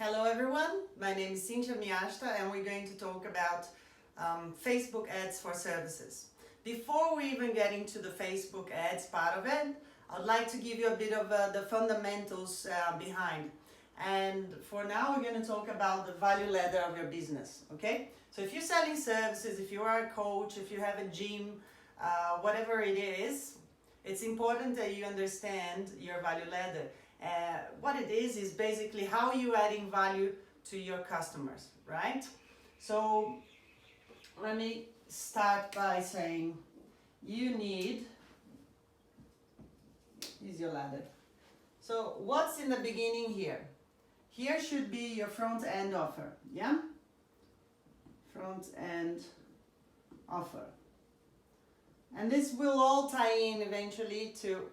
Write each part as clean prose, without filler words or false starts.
Hello everyone, my name is Cynthia Miasta and we're going to talk about Facebook ads for services. Before we even get into the Facebook ads part of it, I'd like to give you a bit of the fundamentals behind. And for now we're going to talk about the value ladder of your business, okay? So if you're selling services, if you are a coach, if you have a gym, whatever it is, it's important that you understand your value ladder. What it is basically how you adding value to your customers, right? So let me start by saying you need, is your ladder. So what's in the beginning here? Here should be your front end offer, yeah? Front end offer. And this will all tie in eventually to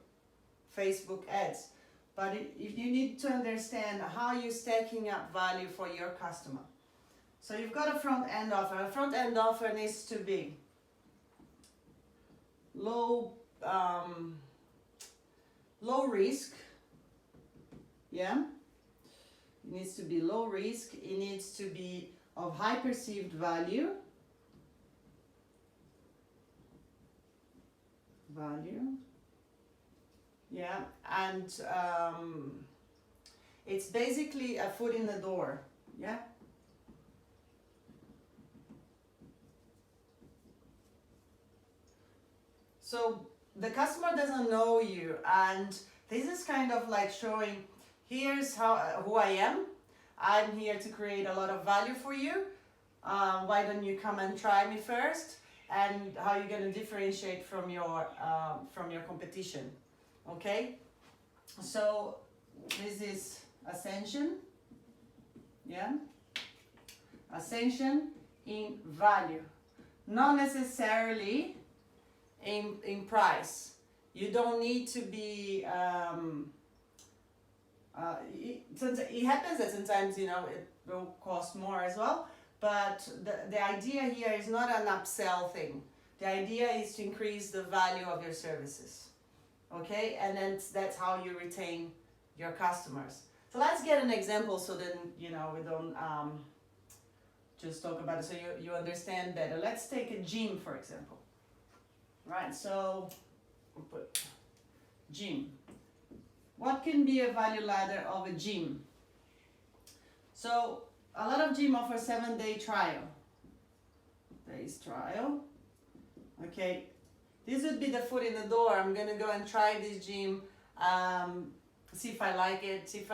Facebook ads. But if you need to understand how you're stacking up value for your customer. So you've got a front end offer. A front end offer needs to be low risk. Yeah. It needs to be low risk. It needs to be of high perceived value. Yeah, and it's basically a foot in the door, yeah? So the customer doesn't know you, and this is kind of like showing, here's who I am. I'm here to create a lot of value for you. Why don't you come and try me first? And how you're going to differentiate from your competition. Okay, so this is ascension, yeah, ascension in value, not necessarily in price. You don't need to be, it happens that sometimes, it will cost more as well, but the idea here is not an upsell thing. The idea is to increase the value of your services. Okay, and then that's how you retain your customers. So let's get an example so then, we don't just talk about it so you understand better. Let's take a gym, for example. Right, so we'll put gym. What can be a value ladder of a gym? So a lot of gym offer 7-day trial. Days trial. Okay. This would be the foot in the door. I'm going to go and try this gym, see if I like it, see if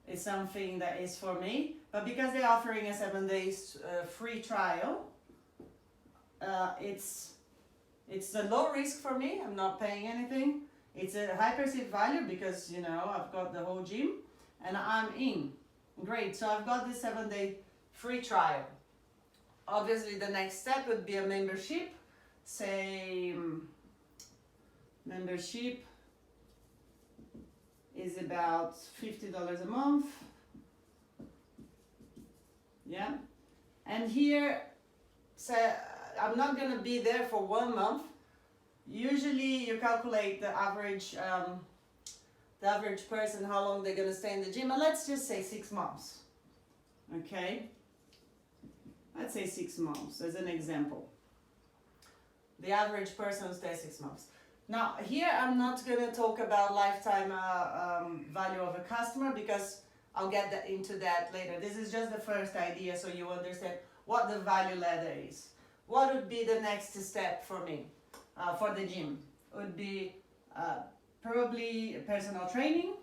it's something that is for me. But because they're offering a 7 days free trial, it's a low risk for me. I'm not paying anything. It's a high perceived value because, I've got the whole gym and I'm in. Great. So I've got this 7-day free trial. Obviously, the next step would be a membership. Say membership is about $50 a month, yeah, and here say I'm not going to be there for 1 month. Usually you calculate the average person, how long they're going to stay in the gym, and let's just say 6 months. Okay, let's say 6 months as an example. The average person stays 6 months. Now, here I'm not going to talk about lifetime value of a customer because I'll get into that later. This is just the first idea so you understand what the value ladder is. What would be the next step for me, for the gym? Would be probably personal training.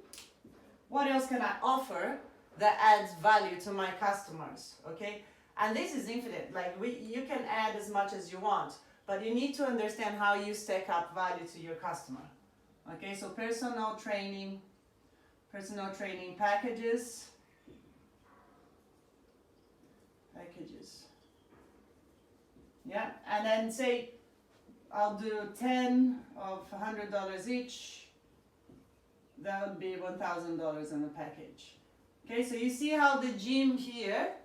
What else can I offer that adds value to my customers? Okay, and this is infinite. Like you can add as much as you want. But you need to understand how you stack up value to your customer. Okay, so personal training packages. Yeah, and then say I'll do 10 of $100 each. That would be $1,000 in the package. Okay, so you see how the gym here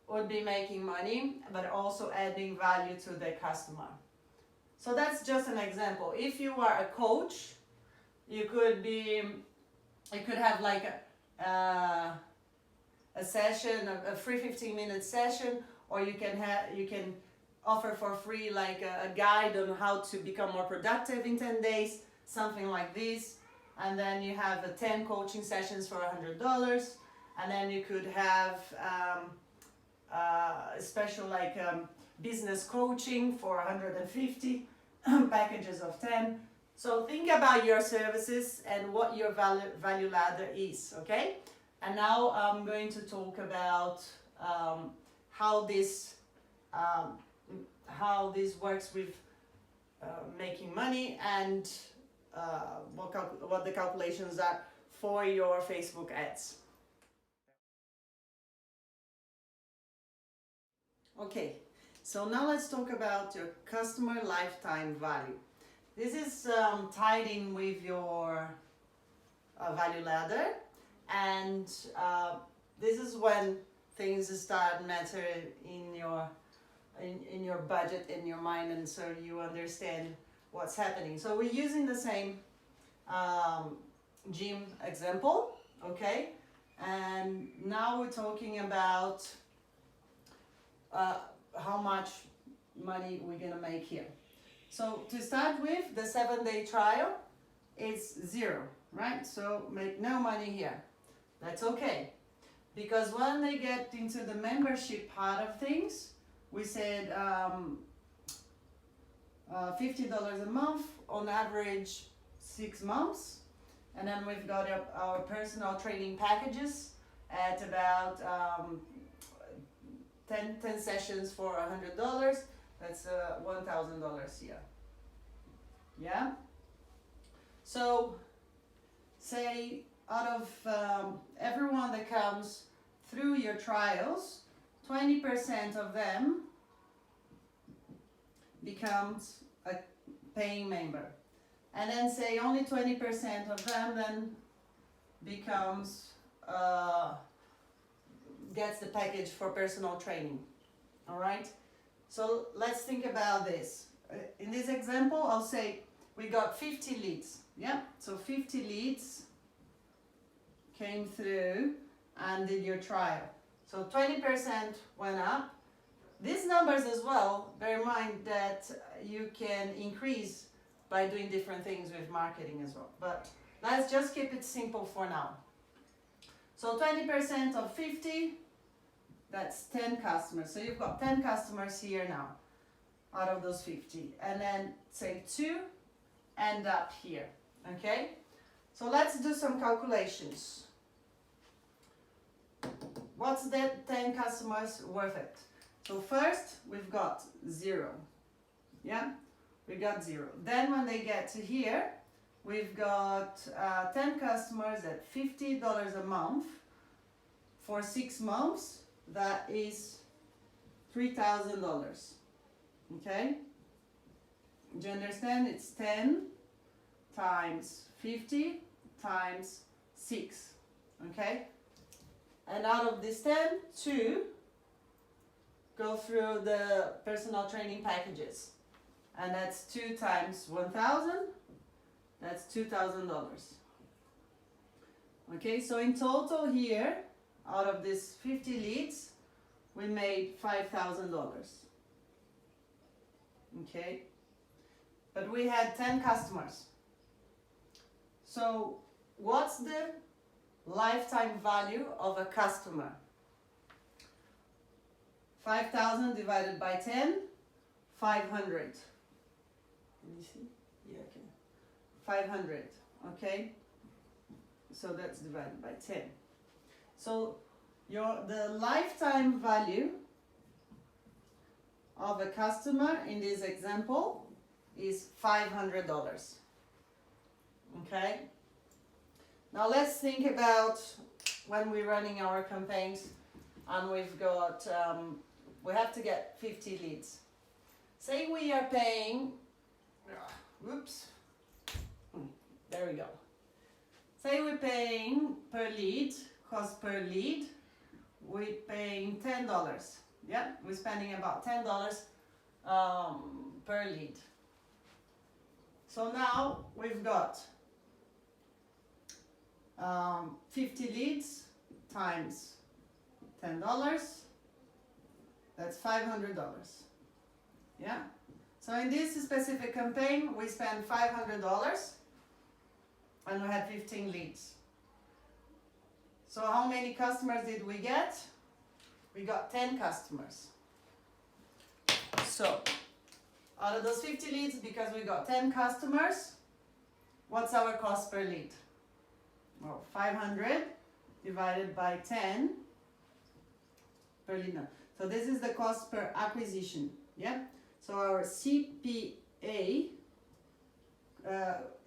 would be making money, but also adding value to the customer. So that's just an example. If you are a coach, you could have like a session, a free 15-minute session, or you can offer for free like a guide on how to become more productive in 10 days, something like this. And then you have 10 coaching sessions for $100, and then you could have special like business coaching for 150 packages of 10. So think about your services and what your value ladder is, okay? And now I'm going to talk about how this works with making money, and what the calculations are for your Facebook ads. Okay, so now let's talk about your customer lifetime value. This is tied in with your value ladder, and this is when things start mattering in your budget, in your mind, and so you understand what's happening. So we're using the same gym example, okay? And now we're talking about how much money we're gonna make here. So to start with, the 7-day trial is 0, right? So make no money here. That's okay. Because when they get into the membership part of things, we said $50 a month, on average 6 months. And then we've got our personal training packages at about 10 sessions for $100. That's $1,000 here. Yeah? So say out of everyone that comes through your trials, 20% of them becomes a paying member. And then say only 20% of them then becomes gets the package for personal training. All right? So let's think about this. In this example, I'll say we got 50 leads. Yeah? So 50 leads came through and did your trial. So 20% went up. These numbers as well, bear in mind that you can increase by doing different things with marketing as well. But let's just keep it simple for now. So 20% of 50, that's 10 customers. So you've got 10 customers here now out of those 50. And then say 2 end up here, okay? So let's do some calculations. What's that 10 customers worth it? So first, we've got 0, yeah? We got 0. Then when they get to here, we've got 10 customers at $50 a month for 6 months. That is $3,000, okay? Do you understand? It's 10 times 50 times 6, okay? And out of this 10, 2 go through the personal training packages. And that's 2 times 1,000, that's $2,000. Okay, so in total here, out of this 50 leads, we made $5,000. Okay, but we had 10 customers. So what's the lifetime value of a customer? 5,000 divided by 10, 500. Can you see? Yeah, okay. 500, okay? So that's divided by 10. So the lifetime value of a customer in this example is $500. Okay? Now let's think about when we're running our campaigns and we've got, we have to get 50 leads. Say we are paying, there we go. Say we're paying per lead, cost per lead, we're paying $10. Yeah, we're spending about $10 per lead. So now we've got 50 leads times $10. That's $500. Yeah. So in this specific campaign, we spent $500 and we had 15 leads. So how many customers did we get? We got 10 customers. So out of those 50 leads, because we got 10 customers, what's our cost per lead? Well, 500 divided by 10 per lead. So this is the cost per acquisition. Yeah. So our CPA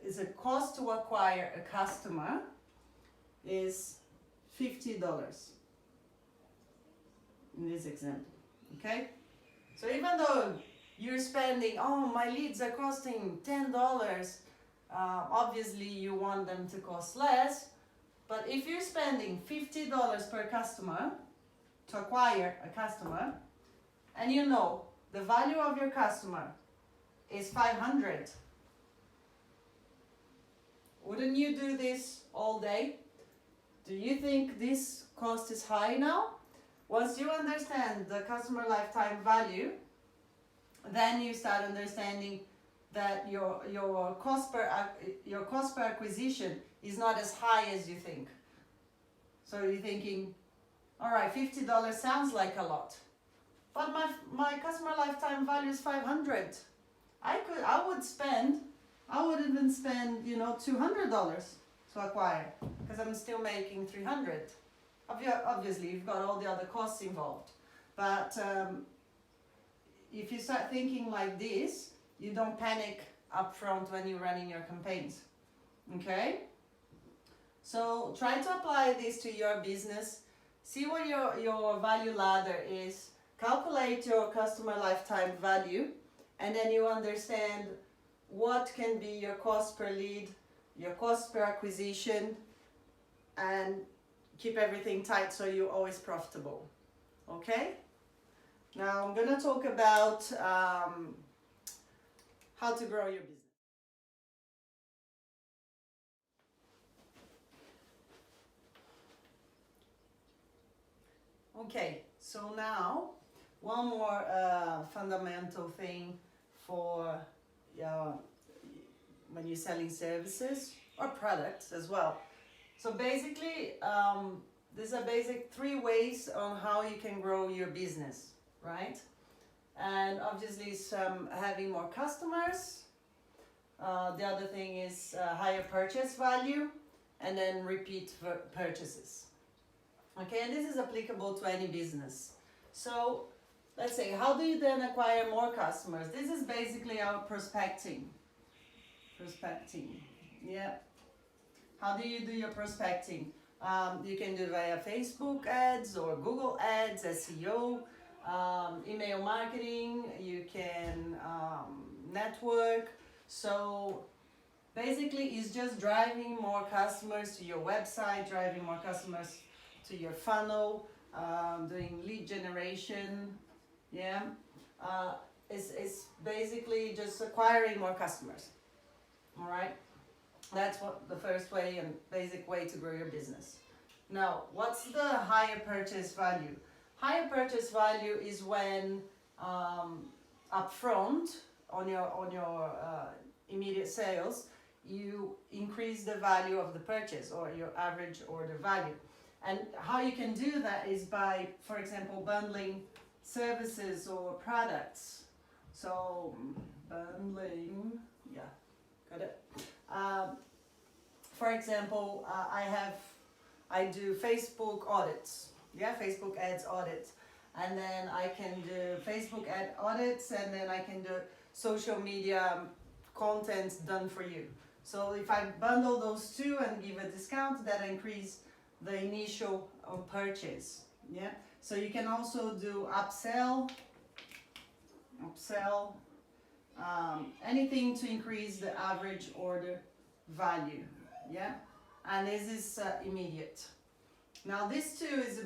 is a cost to acquire a customer is $50 in this example. Okay. So even though you're spending, oh, my leads are costing $10, obviously you want them to cost less. But if you're spending $50 per customer to acquire a customer, and you know the value of your customer is 500, wouldn't you do this all day? Do you think this cost is high now? Once you understand the customer lifetime value, then you start understanding that your cost per acquisition is not as high as you think. So you're thinking, all right, $50 sounds like a lot, but my customer lifetime value is 500. I would even spend $200 to acquire, because I'm still making 300. Obviously, you've got all the other costs involved, but if you start thinking like this, you don't panic up front when you're running your campaigns. Okay? So try to apply this to your business. See what your value ladder is. Calculate your customer lifetime value, and then you understand what can be your cost per lead, your cost per acquisition, and keep everything tight so you're always profitable. Okay? Now I'm going to talk about how to grow your business. Okay, so now one more fundamental thing for when you're selling services or products as well. So basically, these are basic 3 ways on how you can grow your business, right? And obviously some having more customers. The other thing is higher purchase value, and then repeat purchases. Okay, and this is applicable to any business. So let's say, how do you then acquire more customers? This is basically our prospecting. Yeah. How do you do your prospecting? You can do via Facebook ads or Google ads, SEO, email marketing. You can network. So basically, it's just driving more customers to your website, driving more customers to your funnel, doing lead generation. Yeah, it's basically just acquiring more customers. All right. That's what the first way and basic way to grow your business. Now, what's the higher purchase value? Higher purchase value is when upfront on your immediate sales, you increase the value of the purchase or your average order value. And how you can do that is by, for example, bundling services or products. So bundling, yeah, got it. For example, I do Facebook audits, yeah, Facebook ads audits, and then I can do Facebook ad audits, and then I can do social media content done for you. So if I bundle those two and give a discount, that increase the initial purchase. Yeah. So you can also do upsell, anything to increase the average order value. Yeah. And this is immediate. Now this too is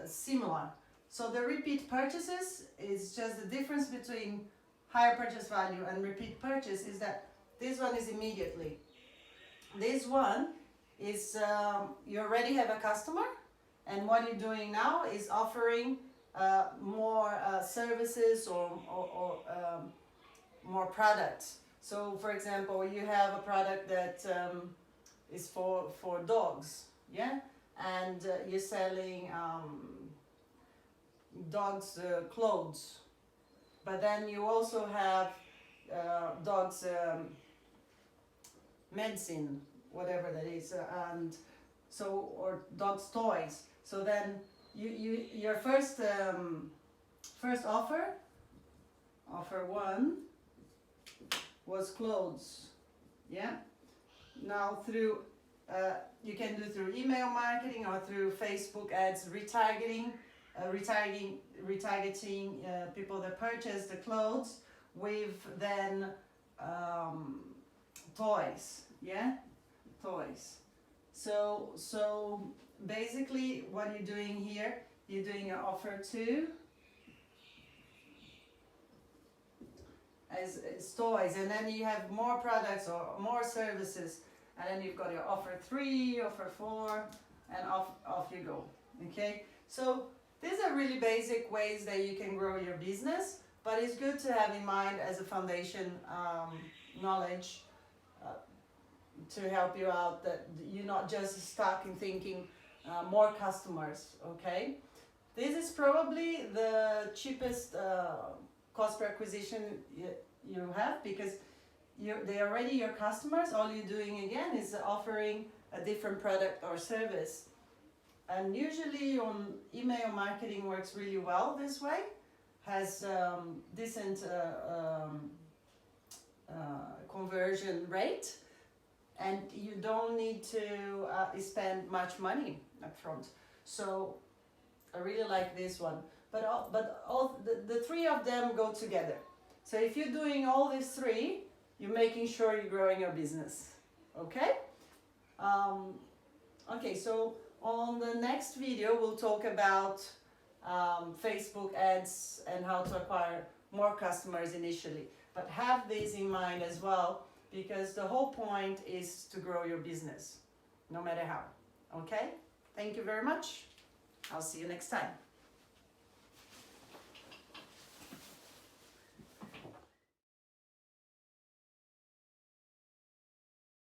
similar. So the repeat purchases is just the difference between higher purchase value and repeat purchase is that this one is immediately. This one is you already have a customer And what you're doing now is offering more services or more products. So, for example, you have a product that is for dogs, yeah, and you're selling dogs' clothes, but then you also have dogs' medicine, whatever that is, and so, or dogs' toys. So then your first offer one was clothes, yeah. Now through you can do through email marketing or through Facebook ads, retargeting people that purchase the clothes with then toys, yeah, toys. So basically what you're doing here, you're doing an offer 2 as toys, and then you have more products or more services, and then you've got your offer 3, offer 4, and off you go. Okay, so these are really basic ways that you can grow your business, but it's good to have in mind as a foundation knowledge to help you out, that you're not just stuck in thinking more customers. Okay, this is probably the cheapest cost per acquisition you have, because they're already your customers. All you're doing again is offering a different product or service. And usually on email marketing works really well this way, has decent conversion rate, and you don't need to spend much money up front. So I really like this one. But all the 3 of them go together. So if you're doing all these 3, you're making sure you're growing your business. Okay? Okay, so on the next video we'll talk about Facebook ads and how to acquire more customers initially. But have this in mind as well, because the whole point is to grow your business, no matter how. Okay? Thank you very much. I'll see you next time.